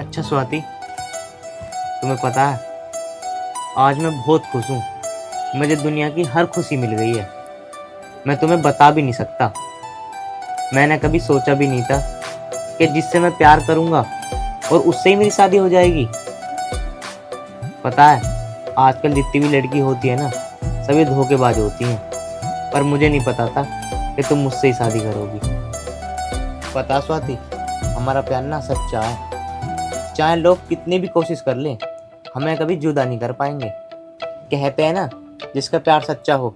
अच्छा स्वाति, तुम्हें पता है आज मैं बहुत खुश हूँ। मुझे दुनिया की हर खुशी मिल गई है। मैं तुम्हें बता भी नहीं सकता। मैंने कभी सोचा भी नहीं था कि जिससे मैं प्यार करूँगा और उससे ही मेरी शादी हो जाएगी। पता है आजकल जितनी भी लड़की होती है ना, सभी धोखेबाज होती हैं, पर मुझे नहीं पता था कि तुम मुझसे ही शादी करोगी। पता स्वाति, हमारा प्यार ना सच्चा है। चाहे लोग कितनी भी कोशिश कर लें, हमें कभी जुदा नहीं कर पाएंगे। कहते हैं ना, जिसका प्यार सच्चा हो,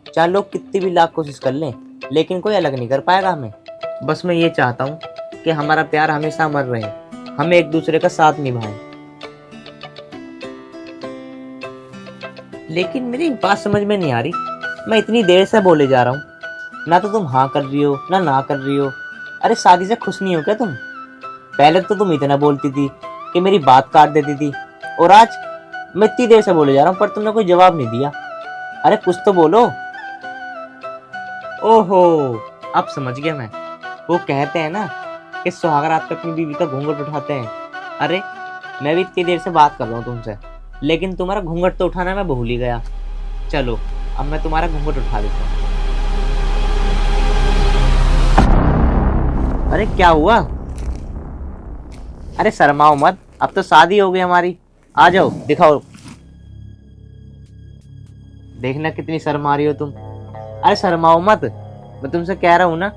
चाहे लोग कितनी भी लाख कोशिश कर लें, लेकिन कोई अलग नहीं कर पाएगा हमें। बस मैं ये चाहता हूँ कि हमारा प्यार हमेशा अमर रहे, हम एक दूसरे का साथ निभाएं। लेकिन मेरी एक बात समझ में नहीं आ रही, मैं इतनी देर से बोले जा रहा हूँ, ना तो तुम हाँ कर रही हो ना कर रही हो। अरे शादी से खुश नहीं हो क्या तुम? पहले तो तुम इतना बोलती थी कि मेरी बात काट देती थी, और आज मैं इतनी देर से बोले जा रहा हूँ पर तुमने कोई जवाब नहीं दिया। अरे कुछ तो बोलो। ओहो, अब समझ गया मैं। वो कहते हैं ना कि सुहाग रात पे अपनी बीवी का घूंघट उठाते हैं। अरे मैं भी इतनी देर से बात कर रहा हूँ तुमसे, लेकिन तुम्हारा घूंघट तो उठाना मैं भूल ही गया। चलो अब मैं तुम्हारा घूंघट उठा देता हूँ। अरे क्या हुआ? अरे शर्माओ मत, अब तो शादी हो गई हमारी। आ जाओ, दिखाओ। देखना कितनी शर्मा रही हो तुम। अरे शर्माओ मत, मैं तुमसे कह रहा हूं ना।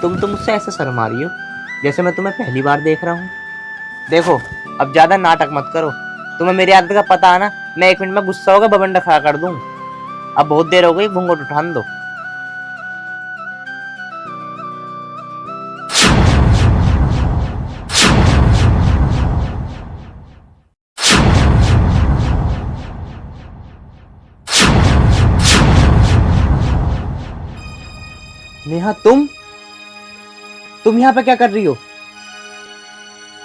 तुम तो मुझसे ऐसे शर्मा रही हो जैसे मैं तुम्हें पहली बार देख रहा हूँ। देखो अब ज्यादा नाटक मत करो। तुम्हें मेरी आदत का पता है ना, मैं 1 मिनट में गुस्सा होगा बबंडा खड़ा कर दूं। अब बहुत देर हो गई, घूंघट उठाने दो। नेहा, तुम यहाँ पे क्या कर रही हो?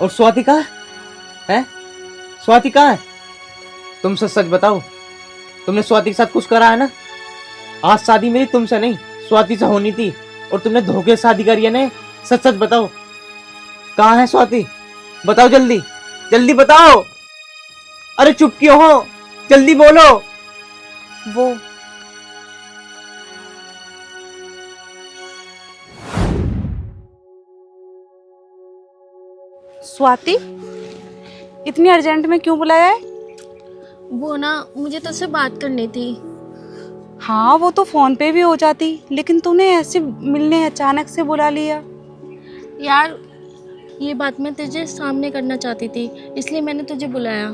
और स्वाति कहाँ है? स्वाति कहाँ है? तुम सच सच बताओ, तुमने स्वाति के साथ कुछ करा है ना? आज शादी मेरी तुमसे नहीं, स्वाति से होनी थी, और तुमने धोखे से शादी करी है ना? सच सच बताओ, कहाँ है स्वाति? बताओ जल्दी, जल्दी बताओ। अरे चुप क्यों हो? जल्दी बोलो। वो स्वाति, इतनी अर्जेंट में क्यों बुलाया है? वो ना, मुझे तुझसे बात करनी थी। हाँ वो तो फोन पे भी हो जाती, लेकिन तूने ऐसे मिलने अचानक से बुला लिया। यार ये बात मैं तुझे सामने करना चाहती थी, इसलिए मैंने तुझे बुलाया।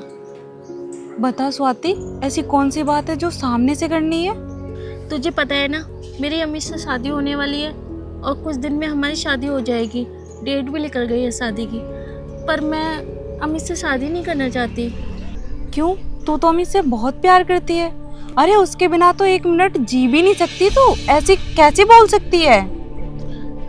बता स्वाति, ऐसी कौन सी बात है जो सामने से करनी है? तुझे पता है ना, मेरी अम्मी से शादी होने वाली है और कुछ दिन में हमारी शादी हो जाएगी। डेट भी निकल गई है शादी की, पर मैं अम्मी से शादी नहीं करना चाहती। क्यों? तू तो अम्मी से बहुत प्यार करती है। अरे उसके बिना तो 1 मिनट जी भी नहीं सकती तू, ऐसी कैसे बोल सकती है?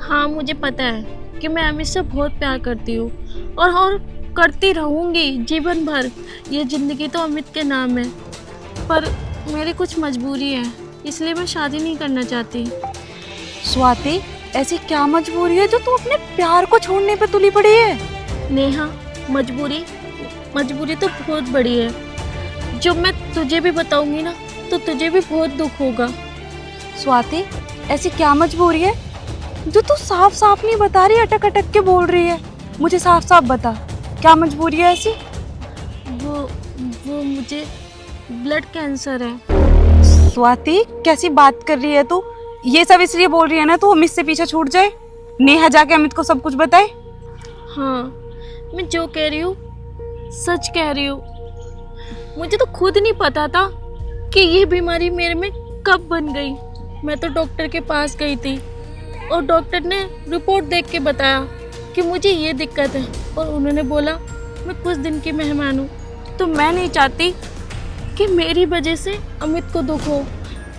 हाँ मुझे पता है कि मैं अम्मी से बहुत प्यार करती हूँ, और करती रहूँगी जीवन भर। ये ज़िंदगी तो अमित के नाम है, पर मेरी कुछ मजबूरी है, इसलिए मैं शादी नहीं करना चाहती। स्वाति, ऐसी क्या मजबूरी है जो तू अपने प्यार को छोड़ने पे तुली पड़ी है? नेहा, मजबूरी तो बहुत बड़ी है। जब मैं तुझे भी बताऊंगी ना, तो तुझे भी बहुत दुख होगा। स्वाति, ऐसी क्या मजबूरी है जो तू साफ साफ नहीं बता रही, अटक अटक के बोल रही है? मुझे साफ साफ बता, क्या मजबूरी है ऐसी? वो मुझे ब्लड कैंसर है। स्वाति, कैसी बात कर रही है तू? ये सब इसलिए बोल रही है ना तू अमित से पीछे छूट जाए? नेहा जाके अमित को सब कुछ बताए? हाँ, मैं जो कह रही हूँ सच कह रही हूँ। मुझे तो खुद नहीं पता था कि ये बीमारी मेरे में कब बन गई। मैं तो डॉक्टर के पास गई थी और डॉक्टर ने रिपोर्ट देख के बताया कि मुझे ये दिक्कत है, और उन्होंने बोला मैं कुछ दिन की मेहमान हूँ, तो मैं नहीं चाहती कि मेरी वजह से अमित को दुख हो,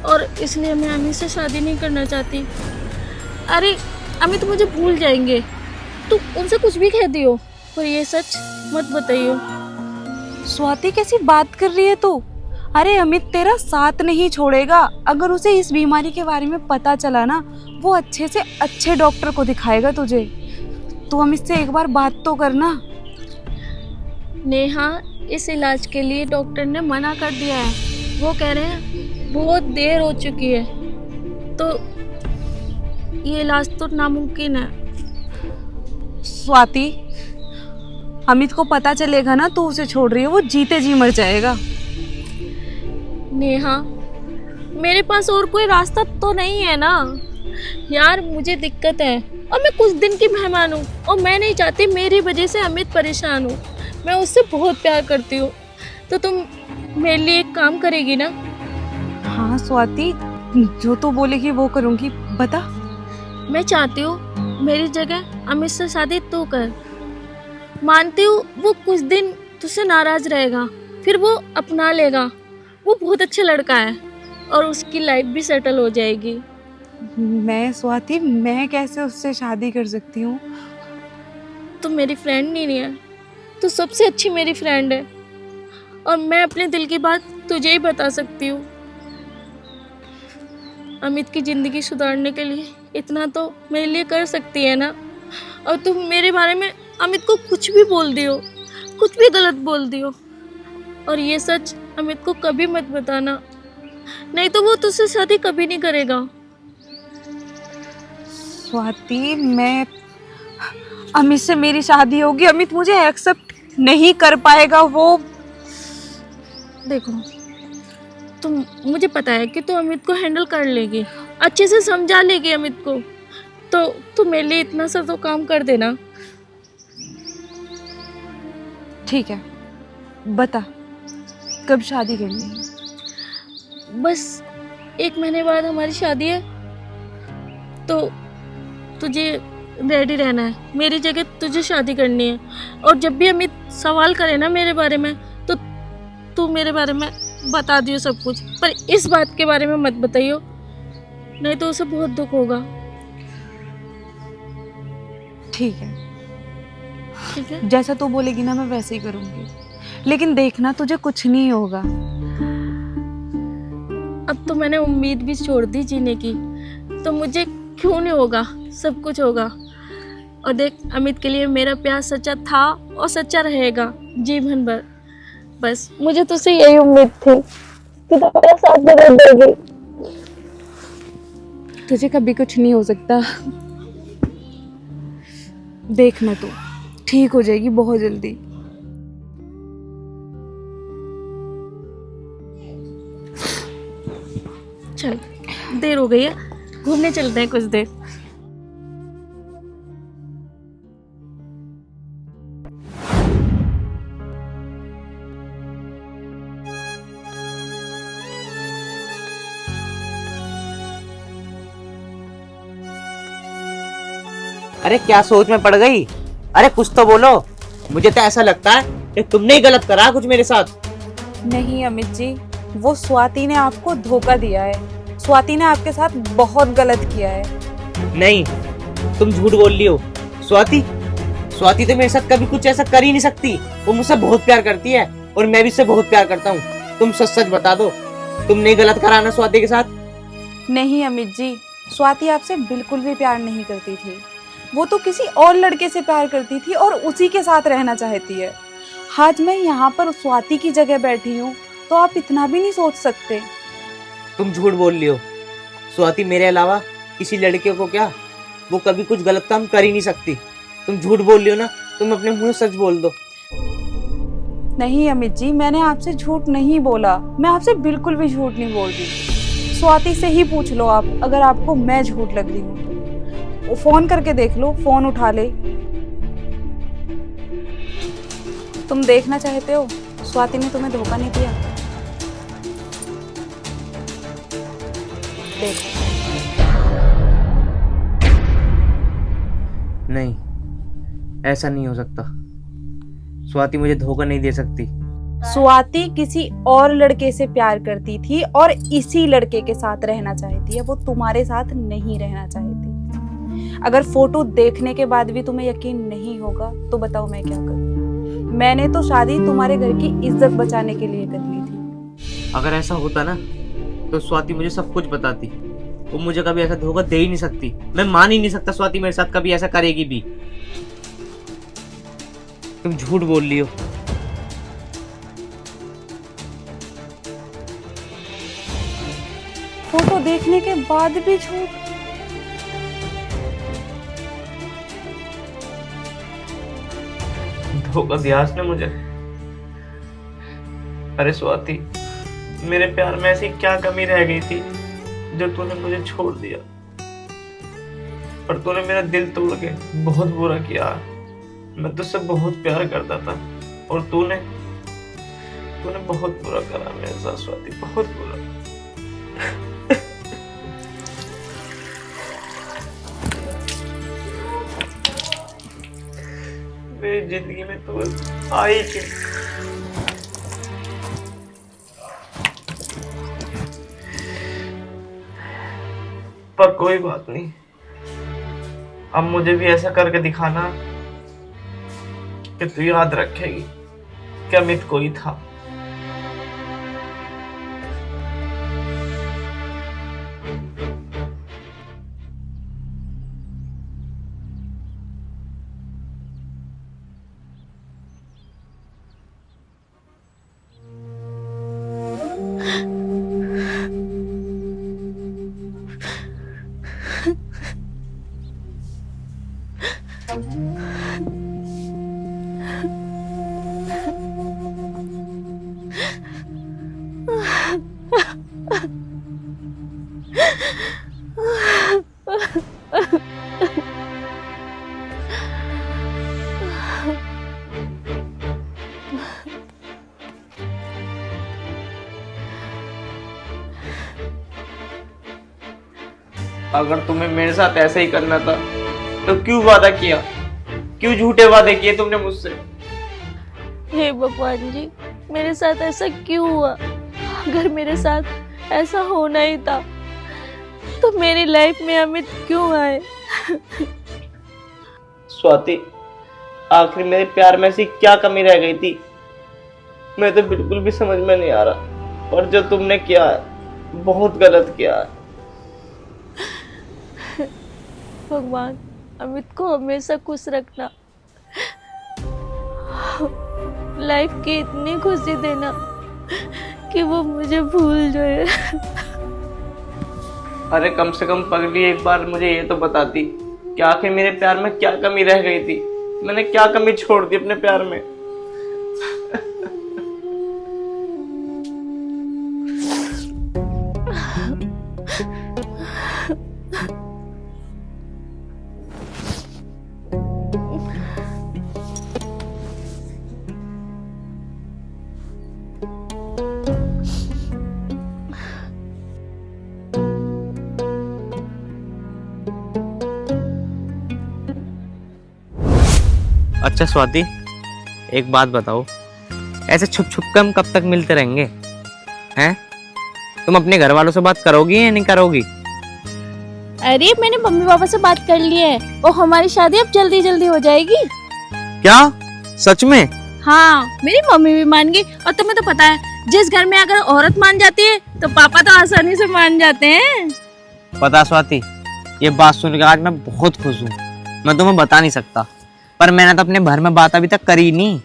और इसलिए मैं अमित से शादी नहीं करना चाहती। अरे अमित मुझे भूल जाएंगे, तू उनसे कुछ भी कह दियो, पर ये सच मत बताइयो। स्वाति, कैसी बात कर रही है तू? अरे अमित तेरा साथ नहीं छोड़ेगा। अगर उसे इस बीमारी के बारे में पता चला ना, वो अच्छे से अच्छे डॉक्टर को दिखाएगा तुझे। तू अमित से एक बार बात तो करना। नेहा, इस इलाज के लिए डॉक्टर ने मना कर दिया है। वो कह रहे हैं बहुत देर हो चुकी है, तो ये इलाज तो नामुमकिन है। स्वाति, अमित को पता चलेगा ना तू उसे छोड़ रही है, वो जीते जी मर जाएगा। नेहा, मेरे पास और कोई रास्ता तो नहीं है ना यार। मुझे दिक्कत है और मैं कुछ दिन की मेहमान हूँ और मैं नहीं चाहती मेरी वजह से अमित परेशान हो। मैं उससे बहुत प्यार करती हूँ, तो तुम मेरे लिए एक काम करेगी ना? हाँ स्वाति, जो तू बोलेगी वो करूँगी। बता। मैं चाहती हूँ मेरी जगह अमित से शादी तू कर। मानती हूँ वो कुछ दिन तुझसे नाराज रहेगा, फिर वो अपना लेगा। वो बहुत अच्छा लड़का है और उसकी लाइफ भी सेटल हो जाएगी। मैं स्वाति, मैं कैसे उससे शादी कर सकती हूँ? तू मेरी फ्रेंड नहीं है, तू सबसे अच्छी मेरी फ्रेंड है और मैं अपने दिल की बात तुझे ही बता सकती हूँ। अमित की ज़िंदगी सुधारने के लिए इतना तो मेरे लिए कर सकती है ना। और तुम मेरे बारे में अमित को कुछ भी बोल दियो, कुछ भी गलत बोल दियो, और ये सच अमित को कभी मत बताना, नहीं तो वो तुझसे शादी कभी नहीं करेगा। स्वाति, मैं अमित से मेरी शादी होगी, अमित मुझे एक्सेप्ट नहीं कर पाएगा। वो देखो, तुम, मुझे पता है कि तू अमित को हैंडल कर लेगी, अच्छे से समझा लेगी अमित को, तो तू मेरे लिए इतना सा तो काम कर देना। ठीक है, बता कब शादी करनी है? बस 1 महीने बाद हमारी शादी है, तो तुझे रेडी रहना है। मेरी जगह तुझे शादी करनी है, और जब भी अमित सवाल करे ना मेरे बारे में, तो तू मेरे बारे में बता दियो सब कुछ, पर इस बात के बारे में मत बताइयो, नहीं तो उसे बहुत दुख होगा। ठीक है, ठीक है? जैसा तू बोलेगी ना मैं वैसे ही करूँगी, लेकिन देखना तुझे कुछ नहीं होगा। अब तो मैंने उम्मीद भी छोड़ दी जीने की, तो मुझे क्यों नहीं होगा, सब कुछ होगा। और देख, अमित के लिए मेरा प्यार सच्चा था और सच्चा रहेगा जीवन भर। बस मुझे तुझसे यही उम्मीद थी कि तू मेरा साथ बदल देगी। तुझे कभी कुछ नहीं हो सकता, देखना तू ठीक हो जाएगी बहुत जल्दी। चल, देर हो गई है, घूमने चलते हैं कुछ देर। अरे क्या सोच में पड़ गई? अरे कुछ तो बोलो। मुझे तो ऐसा लगता है कि तुमने ही गलत करा कुछ मेरे साथ। नहीं अमित जी, वो स्वाति ने आपको धोखा दिया है। स्वाति ने आपके साथ बहुत गलत किया है। नहीं, तुम झूठ बोल रही हो। स्वाति तो मेरे साथ कभी कुछ ऐसा कर ही नहीं सकती। वो मुझसे बहुत प्यार करती है और मैं भी उससे बहुत प्यार करता हूँ। तुम सच सच बता दो, तुमने गलत करा ना स्वाति के साथ? नहीं अमित जी, स्वाति आपसे बिल्कुल भी प्यार नहीं करती थी। वो तो किसी और लड़के से प्यार करती थी और उसी के साथ रहना चाहती है। आज मैं यहाँ पर स्वाति की जगह बैठी हूँ, तो आप इतना भी नहीं सोच सकते। तुम झूठ बोल रही हो। स्वाति मेरे अलावा किसी लड़के को क्या, वो कभी कुछ गलत काम कर ही नहीं सकती। तुम झूठ बोल रही हो ना, तुम अपने मुंह सच बोल दो। नहीं अमित जी, मैंने आपसे झूठ नहीं बोला। मैं आपसे बिल्कुल भी झूठ नहीं बोल रही। स्वाति से ही पूछ लो आप, अगर आपको मैं झूठ लग रही हूँ। वो फोन करके देख लो, फोन उठा ले। तुम देखना चाहते हो स्वाति ने तुम्हें धोखा नहीं दिया? देखो। नहीं, ऐसा नहीं हो सकता। स्वाति मुझे धोखा नहीं दे सकती। स्वाति किसी और लड़के से प्यार करती थी और इसी लड़के के साथ रहना चाहती है। वो तुम्हारे साथ नहीं रहना चाहती। अगर फोटो देखने के बाद भी तुम्हें यकीन नहीं होगा तो बताओ मैं क्या करूं? मैंने तो शादी तुम्हारे घर की इज्जत बचाने के लिए कर ली थी। अगर ऐसा होता ना तो स्वाति मुझे सब कुछ बताती। वो मुझे कभी ऐसा धोखा दे ही नहीं सकती। मैं मान ही नहीं सकता स्वाति मेरे साथ कभी ऐसा करेगी भी। तुम झूठ बोल रही हो। फोटो देखने के बाद भी झूठ। धोखा दिया उसने मुझे। अरे स्वाति, मेरे प्यार में ऐसी क्या कमी रह गई थी जो तूने मुझे छोड़ दिया। पर तूने मेरा दिल तोड़ के बहुत बुरा किया। मैं तुझसे बहुत प्यार करता था और तूने बहुत बुरा करा मेरे साथ स्वाति, बहुत बुरा। मेरी जिंदगी में तू आई क्यों? पर कोई बात नहीं, अब मुझे भी ऐसा करके दिखाना कि तू याद रखेगी कि अमित कोई था। अगर तुम्हें मेरे साथ ऐसा ही करना था तो क्यों वादा किया? क्यों झूठे वादे किए तुमने मुझसे? हे भगवान जी, मेरे साथ ऐसा क्यों हुआ? अगर मेरे साथ ऐसा होना ही था तो मेरी लाइफ में अमित क्यों आए? स्वाति, आखिर मेरे प्यार में ऐसी क्या कमी रह गई थी? मैं तो बिल्कुल भी समझ में नहीं आ रहा। और जो तुमने किया है बहुत गलत किया है। भगवान, अमित को हमेशा खुश रखना, लाइफ की इतनी खुशी देना कि वो मुझे भूल जाए। अरे कम से कम पगली एक बार मुझे ये तो बताती कि आखिर मेरे प्यार में क्या कमी रह गई थी। मैंने क्या कमी छोड़ दी अपने प्यार में? अच्छा स्वाति, एक बात बताओ, ऐसे छुप छुप कर हम कब तक मिलते रहेंगे? हैं? तुम अपने घर वालों से बात करोगी या नहीं करोगी? अरे मैंने मम्मी पापा से बात कर ली है और हमारी शादी अब जल्दी जल्दी हो जाएगी। क्या? सच में? हाँ, मेरी मम्मी भी मान गई। और तुम्हें तो पता है, जिस घर में अगर औरत मान जाती है तो पापा तो आसानी से मान जाते हैं। पता स्वाति, ये बात सुनकर आज मैं बहुत खुश हूँ। मैं तुम्हें बता नहीं सकता, पर मैंने तो अपने घर में बात अभी तक करी नहीं।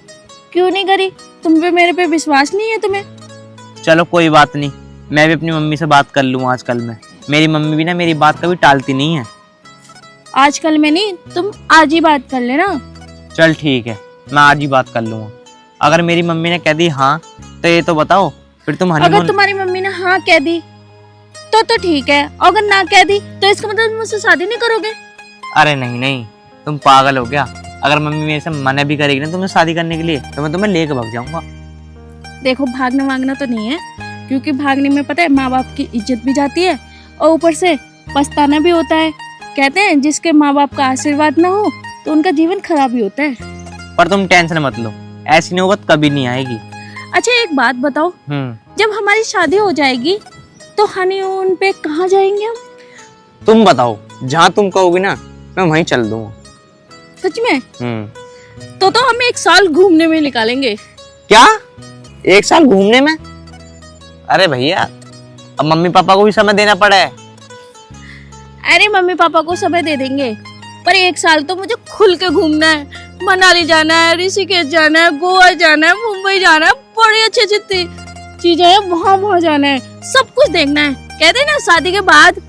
क्यों नहीं करी? तुम पे मेरे पे विश्वास नहीं है तुम्हें? चलो कोई बात नहीं, मैं भी अपनी मम्मी से बात कर लूँ आजकल में। मेरी मम्मी भी ना मेरी बात कभी टालती नहीं है। आजकल में नहीं, तुम आज ही बात कर लेना। चल ठीक है, मैं आज ही बात कर लूँगा। अगर मेरी मम्मी ने कह दी हाँ तो ये तो बताओ, फिर तुम अगर हनीमून। तुम्हारी मम्मी ने हाँ कह दी तो ठीक है, अगर ना कह दी तो इसका मतलब तुम मुझसे शादी नहीं करोगे? अरे नहीं नहीं, तुम पागल हो क्या? अगर मम्मी मेरे से मना भी करेगी ना तुम्हें शादी करने के लिए तो मैं तुम्हें लेके भाग जाऊंगा। देखो, भागना वागना तो नहीं है, क्योंकि भागने में पता है माँ बाप की इज्जत भी जाती है और ऊपर से पछताना भी होता है। कहते हैं जिसके माँ बाप का आशीर्वाद ना हो तो उनका जीवन खराब ही होता है। पर तुम टेंशन मत लो, ऐसी नौबत कभी नहीं आएगी। अच्छा एक बात बताओ, जब हमारी शादी हो जाएगी तो हनीमून पे कहाँ जाएंगे हम? तुम बताओ, जहाँ तुम कहोगी ना मैं वहीं चल दूंगा। सच में? तो हम 1 साल घूमने में निकालेंगे। क्या? 1 साल घूमने में? अरे भैया, अब मम्मी पापा को भी समय देना पड़ा है। अरे मम्मी पापा को समय दे देंगे, पर 1 साल तो मुझे खुल के घूमना है। मनाली जाना है, ऋषिकेश जाना है, गोवा जाना है, मुंबई जाना है, बड़ी अच्छी अच्छी चीजें हैं, वहां वहां जाना है, सब कुछ देखना है। कहते हैं ना शादी के बाद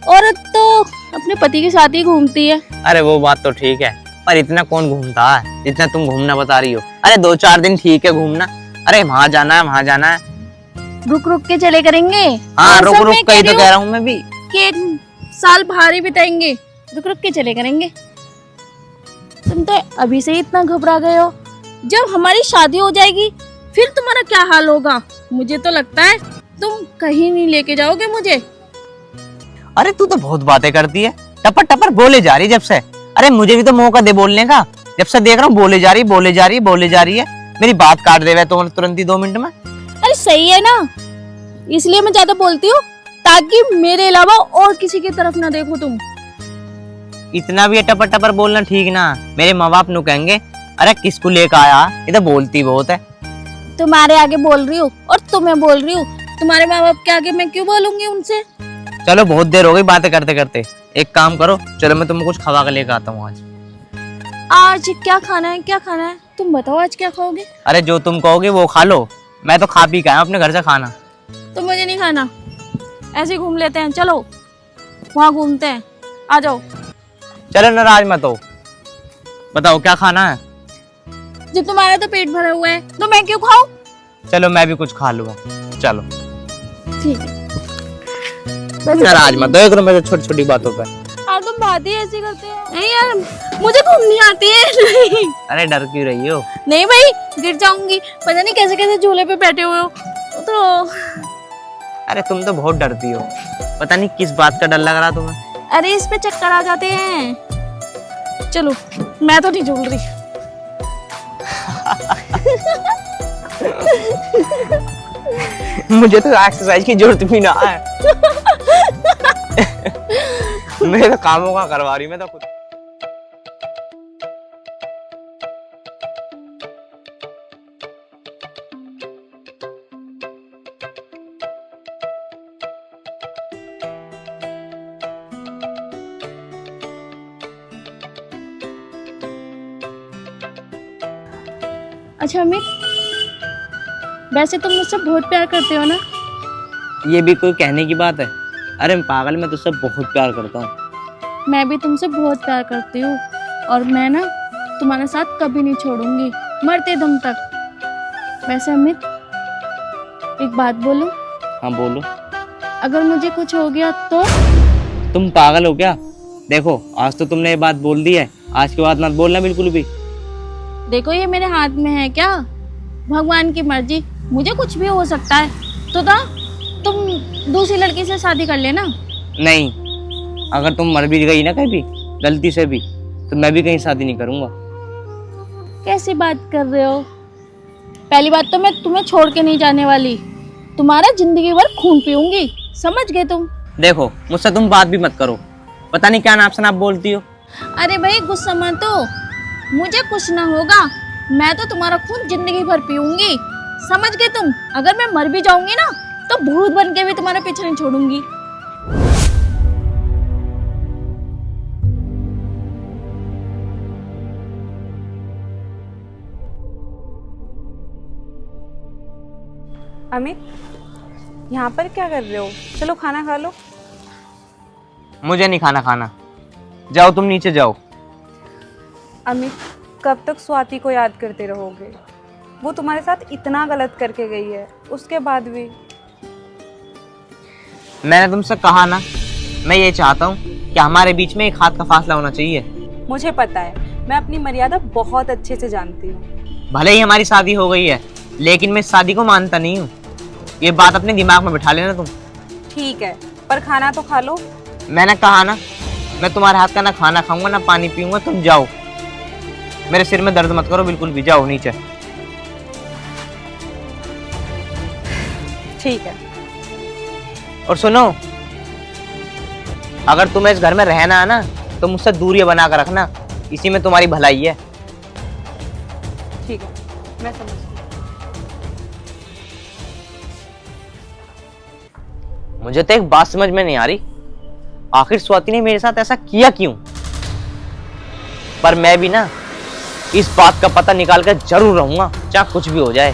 औरत तो अपने पति के साथ ही घूमती है। अरे वो बात तो ठीक है, पर इतना कौन घूमता है जितना तुम घूमना बता रही हो। अरे 2-4 दिन ठीक है घूमना, अरे वहां जाना है वहां जाना है। रुक रुक के चले करेंगे। हाँ और रुक सब रुक मैं कहीं कह तो रही कह हूँ रहा हूँ मैं भी। कि 1 साल बाहर ही बिताएंगे, रुक रुक के चले करेंगे। तुम तो अभी से ही इतना घबरा गए हो, जब हमारी शादी हो जाएगी फिर तुम्हारा क्या हाल होगा। मुझे तो लगता है तुम कहीं नहीं लेके जाओगे मुझे। अरे तू तो बहुत बातें करती है, टपर टपर बोले जा रही जब से। अरे मुझे भी तो मौका दे बोलने का, जब से देख रहा हूँ बोले जा रही बोले जा रही बोले जा रही है। मेरी बात काट दे तो तुरंत ही 2 मिनट में। अरे सही है ना, इसलिए मैं ज्यादा बोलती हूँ ताकि मेरे अलावा और किसी की तरफ ना देखो तुम। इतना भी टपर टपर बोलना ठीक ना, मेरे माँ बाप नु कहेंगे अरे किसको लेकर आया, ये तो बोलती बहुत है। तुम्हारे आगे बोल रही हूँ और तुम्हें बोल रही हूँ, तुम्हारे माँ बाप के आगे मैं क्यों बोलूंगी उनसे। चलो बहुत देर हो गई बातें करते करते, एक काम करो, चलो मैं तुमको कुछ खवा के लेकर आता हूँ आज। आज क्या खाना है, क्या खाना है, तुम बताओ आज क्या खाओगे। अरे जो तुम कहोगे वो खा लो, मैं तो खा पी के आया हूं अपने घर से खाना। तो मुझे नहीं खाना, ऐसे ही घूम लेते हैं, चलो वहाँ घूमते हैं, आ जाओ। चलो नाराज मत हो, बताओ क्या खाना है। जब तुम्हारा तो पेट भरा हुआ है तो मैं क्यों खाऊं। चलो मैं भी कुछ खा लूंगा, चलो। ठीक है, नाराज मत हो, एक मेरे छोटी छोटी बातों पर। यार तुम बात ही ऐसी करते हो। नहीं यार मुझे घूमनी आती है। नहीं अरे डर क्यों रही हो। नहीं भाई, गिर जाऊंगी, पता नहीं कैसे कैसे झूले पे बैठे हुए हो तो। अरे तुम तो बहुत डरती हो, पता नहीं किस बात का डर लग रहा तुम्हें। अरे इस पे चक्कर आ जाते हैं। चलो मैं तो नहीं झूल रही। मुझे तो एक्सरसाइज की जरूरत भी ना है। मैं तो कामों का करवा रही, मैं तो खुद। अच्छा अमित, वैसे तुम मुझसे बहुत प्यार करते हो ना। ये भी कोई कहने की बात है। अरे पागल, मैं तुझसे बहुत प्यार करता हूँ। मैं भी तुमसे बहुत प्यार करती हूँ और मैं ना तुम्हारे साथ कभी नहीं छोड़ूंगी, मरते दम तक। वैसे अमित एक बात बोलूं, हाँ बोलो। अगर मुझे कुछ हो गया तो। तुम पागल हो क्या। देखो आज तो तुमने ये बात बोल दी है, आज के बाद मत बोलना बिल्कुल भी। देखो ये मेरे हाथ में है क्या, भगवान की मर्जी, मुझे कुछ भी हो सकता है। तो ना तुम दूसरी लड़की से शादी कर लेना। नहीं, अगर तुम मर भी गई ना कभी गलती से भी, तो मैं भी कहीं शादी नहीं करूंगा। कैसी बात कर रहे हो। पहली बात तो मैं तुम्हें छोड़ के नहीं जाने वाली, तुम्हारा जिंदगी भर खून पीऊंगी, समझ गए तुम। देखो मुझसे तुम बात भी मत करो, पता नहीं क्या नाप से नाप बोलती हो। अरे भाई गुस्सा मत हो, मुझे कुछ ना होगा, मैं तो तुम्हारा खून जिंदगी भर पीऊंगी, समझ गए तुम। अगर मैं मर भी जाऊंगी ना तो भूत बन के भी तुम्हारा पीछा नहीं छोड़ूंगी। अमित, यहाँ पर क्या कर रहे हो? चलो खाना खा लो। मुझे नहीं खाना खाना, जाओ तुम नीचे जाओ। अमित, कब तक स्वाति को याद करते रहोगे? वो तुम्हारे साथ इतना गलत करके गई है, उसके बाद भी। मैंने तुमसे कहा ना, मैं ये चाहता हूँ कि हमारे बीच में एक हाथ का फासला होना चाहिए। मुझे पता है, मैं अपनी मर्यादा बहुत अच्छे से जानती हूँ। भले ही हमारी शादी हो गई है, लेकिन मैं इस शादी को मानता नहीं हूँ। ये बात अपने दिमाग में बिठा लेना तुम। ठीक है, पर खाना तो खा लो। मैंने कहा ना, मैं तुम्हारे हाथ का ना खाना खाऊंगा ना पानी पीऊंगा। तुम जाओ, मेरे सिर में दर्द मत करो बिल्कुल भी, जाओ नीचे। ठीक है। और सुनो, अगर तुम्हें इस घर में रहना है ना, तो मुझसे दूरी बना कर रखना, इसी में तुम्हारी भलाई है। ठीक है, मैं समझ गई। मुझे तो एक बात समझ में नहीं आ रही, आखिर स्वाति ने मेरे साथ ऐसा किया क्यों? पर मैं भी ना इस बात का पता निकाल कर जरूर रहूंगा, चाहे कुछ भी हो जाए।